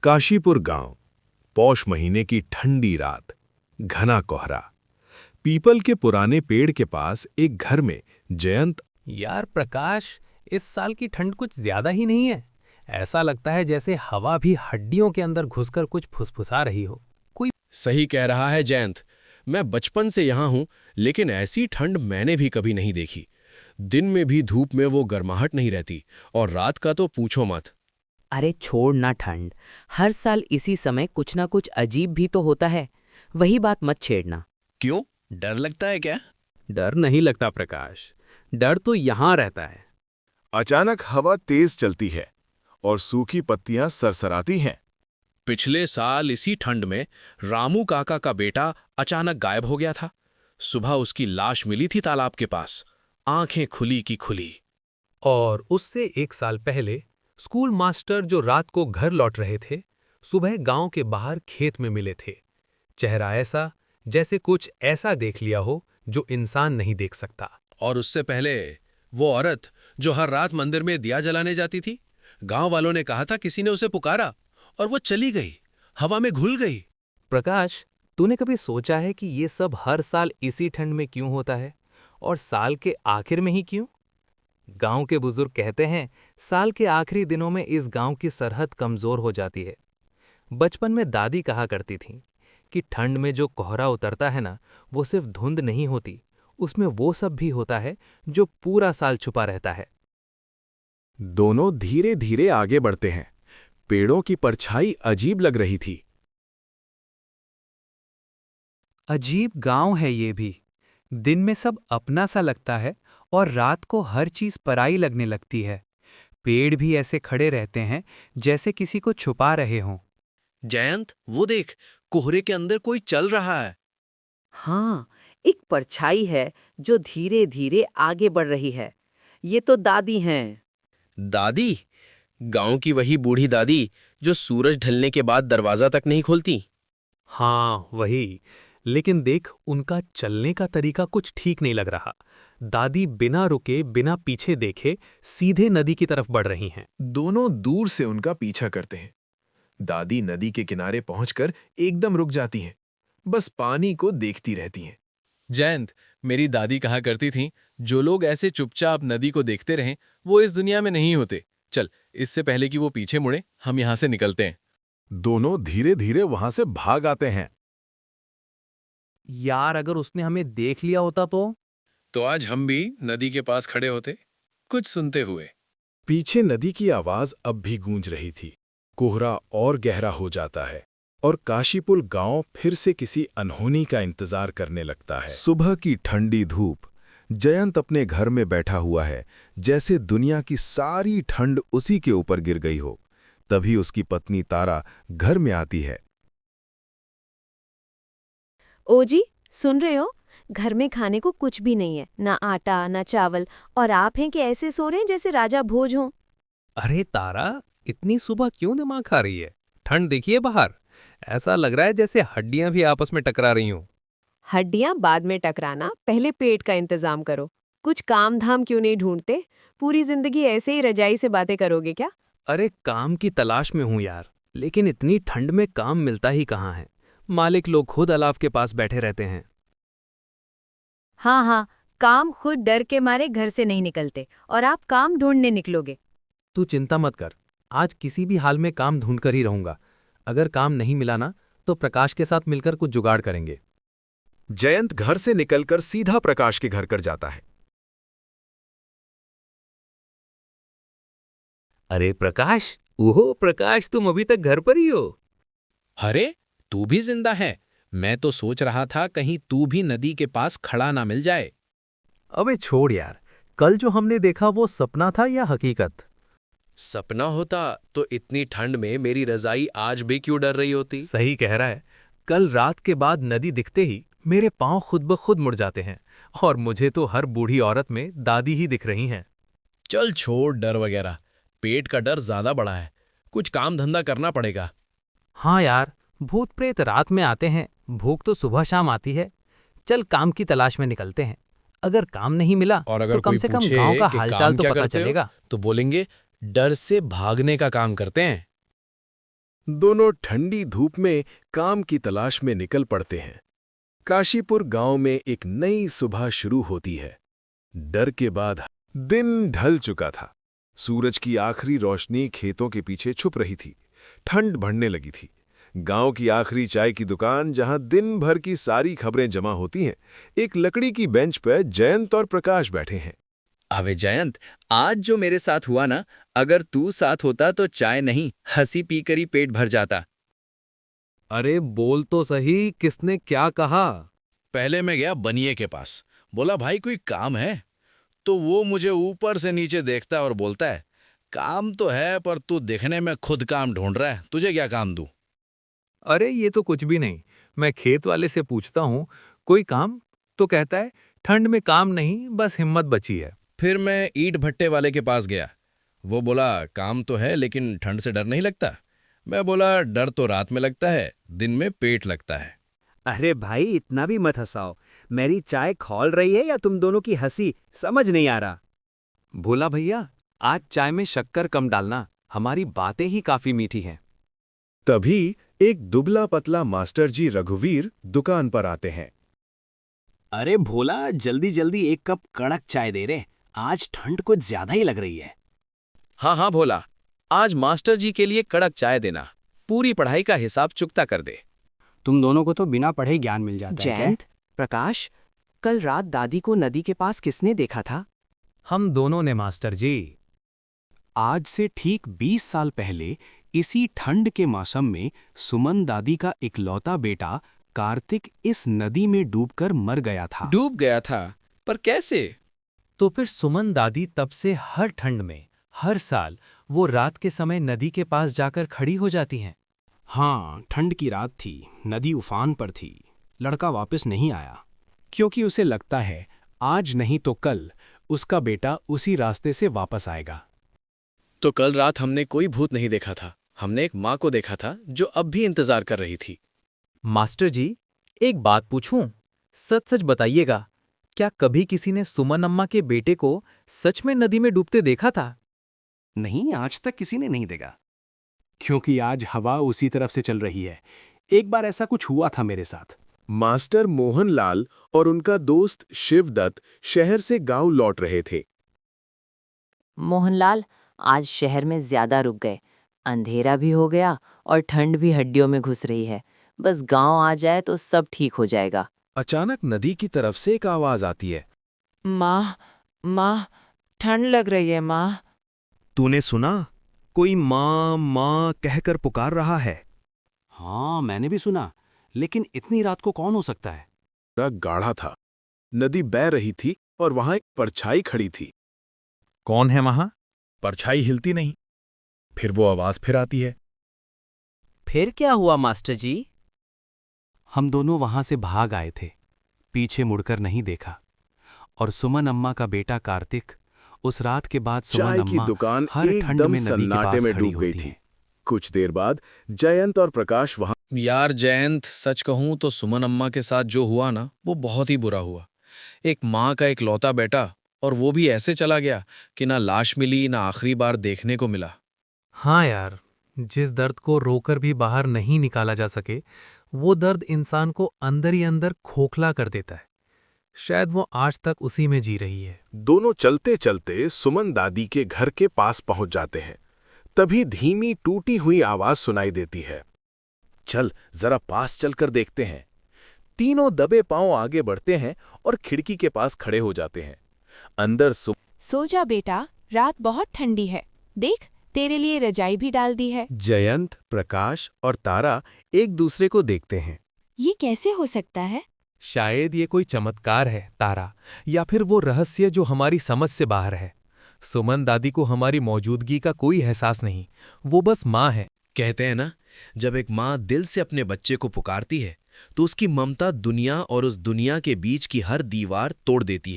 काशीपुर गांव, पौष महीने की ठंडी रात, घना कोहरा। पीपल के पुराने पेड़ के पास एक घर में जयंत। यार प्रकाश, इस साल की ठंड कुछ ज्यादा ही नहीं है। ऐसा लगता है जैसे हवा भी हड्डियों के अंदर घुसकर कुछ फुसफुसा रही हो। कोई सही कह रहा है जयंत। मैं बचपन से यहाँ हूँ, लेकिन ऐसी ठंड मैंने भी कभी नहीं देखी। दिन में भी धूप में वो गर्माहट नहीं रहती, और रात का तो पूछो मत। अरे छोड़ ना ठंड, हर साल इसी समय कुछ ना कुछ अजीब भी तो होता है। वही बात मत छेड़ना। क्यों, डर लगता है क्या? डर नहीं लगता प्रकाश, डर तो यहाँ रहता है। अचानक हवा तेज चलती है और सूखी पत्तियां सरसराती हैं। पिछले साल इसी ठंड में रामू काका का बेटा अचानक गायब हो गया था। सुबह उसकी लाश मिली थी तालाब के पास, आंखें खुली की खुली। और उससे एक साल पहले स्कूल मास्टर जो रात को घर लौट रहे थे, सुबह गांव के बाहर खेत में मिले थे। चेहरा ऐसा जैसे कुछ ऐसा देख लिया हो जो इंसान नहीं देख सकता। और उससे पहले वो औरत जो हर रात मंदिर में दिया जलाने जाती थी, गांव वालों ने कहा था किसी ने उसे पुकारा और वो चली गई, हवा में घुल गई। प्रकाश, तूने कभी सोचा है कि ये सब हर साल इसी ठंड में क्यों होता है, और साल के आखिर में ही क्यों? गांव के बुजुर्ग कहते हैं, साल के आखिरी दिनों में इस गांव की सरहद कमजोर हो जाती है। बचपन में दादी कहा करती थीं कि ठंड में जो कोहरा उतरता है ना, वो सिर्फ धुंध नहीं होती, उसमें वो सब भी होता है जो पूरा साल छुपा रहता है। दोनों धीरे धीरे आगे बढ़ते हैं। पेड़ों की परछाई अजीब लग रही थी। अजीब गांव है ये भी। दिन में सब अपना सा लगता है और रात को हर चीज पराई लगने लगती है। पेड़ भी ऐसे खड़े रहते हैं जैसे किसी को छुपा रहे हों। जयंत, वो देख, कोहरे के अंदर कोई चल रहा है। हाँ, एक परछाई है जो धीरे धीरे आगे बढ़ रही है। ये तो दादी हैं। दादी? गांव की वही बूढ़ी दादी जो सूरज ढलने के बाद दरवाजा तक नहीं खोलती? हाँ वही, लेकिन देख, उनका चलने का तरीका कुछ ठीक नहीं लग रहा। दादी बिना रुके, बिना पीछे देखे सीधे नदी की तरफ बढ़ रही हैं। दोनों दूर से उनका पीछा करते हैं। दादी नदी के किनारे पहुंचकर एकदम रुक जाती हैं, बस पानी को देखती रहती हैं। जयंत, मेरी दादी कहा करती थीं, जो लोग ऐसे चुपचाप नदी को देखते रहें, वो इस दुनिया में नहीं होते। चल, इससे पहले कि वो पीछे मुड़े, हम यहां से निकलते हैं। दोनों धीरे धीरे वहां से भाग आते हैं। यार, अगर उसने हमें देख लिया होता तो आज हम भी नदी के पास खड़े होते, कुछ सुनते हुए। पीछे नदी की आवाज अब भी गूंज रही थी। कोहरा और गहरा हो जाता है और काशीपुर गांव फिर से किसी अनहोनी का इंतजार करने लगता है। सुबह की ठंडी धूप। जयंत अपने घर में बैठा हुआ है, जैसे दुनिया की सारी ठंड उसी के ऊपर गिर गई हो। तभी उसकी पत्नी तारा घर में आती है। ओ जी, सुन रहे हो? घर में खाने को कुछ भी नहीं है, ना आटा ना चावल, और आप हैं कि ऐसे सो रहे हैं जैसे राजा भोज हों। अरे तारा, इतनी सुबह क्यों दिमाग खा रही है? ठंड देखिए बाहर, ऐसा लग रहा है जैसे हड्डियां भी आपस में टकरा रही हूं। हड्डियां बाद में टकराना, पहले पेट का इंतजाम करो। कुछ काम धाम क्यों नहीं ढूंढते? पूरी जिंदगी ऐसे ही रजाई से बातें करोगे क्या? अरे काम की तलाश में हूं यार, लेकिन इतनी ठंड में काम मिलता ही कहाँ है। मालिक लोग खुद अलाव के पास बैठे रहते हैं। हाँ हाँ, काम खुद डर के मारे घर से नहीं निकलते, और आप काम ढूंढने निकलोगे। तू चिंता मत कर, आज किसी भी हाल में काम ढूंढ कर ही रहूंगा। अगर काम नहीं मिला ना, तो प्रकाश के साथ मिलकर कुछ जुगाड़ करेंगे। जयंत घर से निकलकर सीधा प्रकाश के घर कर जाता है। अरे प्रकाश, ओहो प्रकाश, तुम अभी तक घर पर ही हो? अरे, तू भी जिंदा है? मैं तो सोच रहा था कहीं तू भी नदी के पास खड़ा ना मिल जाए। अबे छोड़ यार, कल जो हमने देखा वो सपना था या हकीकत? सपना होता तो इतनी ठंड में मेरी रजाई आज भी क्यों डर रही होती? सही कह रहा है। कल रात के बाद नदी दिखते ही मेरे पांव खुद ब खुद मुड़ जाते हैं, और मुझे तो हर बूढ़ी औरत में दादी ही दिख रही हैं। चल छोड़ डर वगैरह, पेट का डर ज्यादा बड़ा है। कुछ काम धंधा करना पड़ेगा। हाँ यार, भूत प्रेत रात में आते हैं, भूख तो सुबह शाम आती है। चल काम की तलाश में निकलते हैं। अगर काम नहीं मिला और अगर तो कम कोई से कम पूछे गांव का कि हालचाल काम तो क्या पता करते हो, चलेगा। तो बोलेंगे डर से भागने का काम करते हैं। दोनों ठंडी धूप में काम की तलाश में निकल पड़ते हैं। काशीपुर गांव में एक नई सुबह शुरू होती है। डर के बाद दिन ढल चुका था। सूरज की आखिरी रोशनी खेतों के पीछे छुप रही थी। ठंड बढ़ने लगी थी। गांव की आखिरी चाय की दुकान, जहां दिन भर की सारी खबरें जमा होती हैं, एक लकड़ी की बेंच पर जयंत और प्रकाश बैठे हैं। अबे जयंत, आज जो मेरे साथ हुआ ना, अगर तू साथ होता तो चाय नहीं, हंसी पीकर ही पेट भर जाता। अरे बोल तो सही, किसने क्या कहा? पहले मैं गया बनिए के पास, बोला भाई कोई काम है? तो वो मुझे ऊपर से नीचे देखता है और बोलता है, काम तो है पर तू देखने में खुद काम ढूंढ रहा है, तुझे क्या काम दूं? अरे ये तो कुछ भी नहीं। मैं खेत वाले से पूछता हूँ कोई काम, तो कहता है ठंड में काम नहीं, बस हिम्मत बची है। फिर मैं ईंट भट्टे वाले के पास गया। वो बोला काम तो है लेकिन ठंड से डर नहीं लगता। मैं बोला डर तो रात में लगता है, दिन में पेट लगता है। अरे भाई इतना भी मत हंसाओ, मेरी चाय खौल रही है या तुम दोनों की हंसी, समझ नहीं आ रहा। भोला भैया, आज चाय में शक्कर कम डालना, हमारी बातें ही काफी मीठी हैं। तभी एक दुबला पतला मास्टर जी रघुवीर दुकान पर आते हैं। अरे भोला, जल्दी जल्दी एक कप कड़क चाय दे रे, आज ठंड कुछ ज्यादा ही लग रही है। हाँ हाँ भोला, आज मास्टर जी के लिए कड़क चाय देना, पूरी पढ़ाई का हिसाब चुकता कर दे। तुम दोनों को तो बिना पढ़े ज्ञान मिल जाता है। जयंत, प्रकाश, कल रात दादी को नदी के पास किसने देखा था? हम दोनों ने मास्टर जी। आज से ठीक 20 साल पहले इसी ठंड के मौसम में सुमन दादी का इकलौता बेटा कार्तिक इस नदी में डूबकर मर गया था। डूब गया था, पर कैसे? तो फिर सुमन दादी तब से हर ठंड में, हर साल वो रात के समय नदी के पास जाकर खड़ी हो जाती हैं। हाँ, ठंड की रात थी, नदी उफान पर थी, लड़का वापस नहीं आया, क्योंकि उसे लगता है आज नहीं तो कल उसका बेटा उसी रास्ते से वापस आएगा। तो कल रात हमने कोई भूत नहीं देखा था, हमने एक माँ को देखा था जो अब भी इंतजार कर रही थी। मास्टर जी, एक बात पूछूं? सच सच बताइएगा, क्या कभी किसी ने सुमन अम्मा के बेटे को सच में नदी में डूबते देखा था? नहीं, आज तक किसी ने नहीं देखा, क्योंकि आज हवा उसी तरफ से चल रही है। एक बार ऐसा कुछ हुआ था मेरे साथ। मास्टर मोहनलाल और उनका दोस्त शिवदत्त शहर से गांव लौट रहे थे। मोहनलाल, आज शहर में ज्यादा रुक गए। अंधेरा भी हो गया और ठंड भी हड्डियों में घुस रही है। बस गांव आ जाए तो सब ठीक हो जाएगा। अचानक नदी की तरफ से एक आवाज आती है। माँ, ठंड लग रही है माँ। तूने सुना? कोई माँ माँ कहकर पुकार रहा है। हाँ, मैंने भी सुना, लेकिन इतनी रात को कौन हो सकता है? गाढ़ा था, नदी बह रही थी और वहां एक परछाई खड़ी थी। कौन है वहां? परछाई हिलती नहीं। फिर वो आवाज फिर आती है। फिर क्या हुआ मास्टर जी? हम दोनों वहां से भाग आए थे, पीछे मुड़कर नहीं देखा। और सुमन अम्मा का बेटा कार्तिक, उस रात के बाद सुमन चाय की अम्मा दुकान हर ठंड एकदम में नदी के सन्नाटे पास में खड़ी डूब गई होती थी। हैं। कुछ देर बाद जयंत और प्रकाश वहां। यार जयंत, सच कहूं तो सुमन अम्मा के साथ जो हुआ ना, वो बहुत ही बुरा हुआ। एक माँ का इकलौता बेटा, और वो भी ऐसे चला गया कि ना लाश मिली ना आखिरी बार देखने को मिला। हाँ यार, जिस दर्द को रोकर भी बाहर नहीं निकाला जा सके, वो दर्द इंसान को अंदर ही अंदर खोखला कर देता है। शायद वो आज तक उसी में जी रही है। दोनों चलते चलते सुमन दादी के घर के पास पहुंच जाते हैं। तभी धीमी टूटी हुई आवाज सुनाई देती है। चल जरा पास चलकर देखते हैं। तीनों दबे पांव आगे बढ़ते हैं और खिड़की के पास खड़े हो जाते हैं। अंदर सो जा बेटा, रात बहुत ठंडी है, देख तेरे लिए रजाई भी डाल दी है। जयंत, प्रकाश और तारा एक दूसरे को देखते हैं। ये कैसे हो सकता है? शायद ये कोई चमत्कार है तारा, या फिर वो रहस्य जो हमारी समझ से बाहर है। सुमन दादी को हमारी मौजूदगी का कोई एहसास नहीं, वो बस माँ है। कहते हैं ना, जब एक माँ दिल से अपने बच्चे को पुकारती है तो उसकी ममता दुनिया और उस दुनिया के बीच की हर दीवार तोड़ देती है।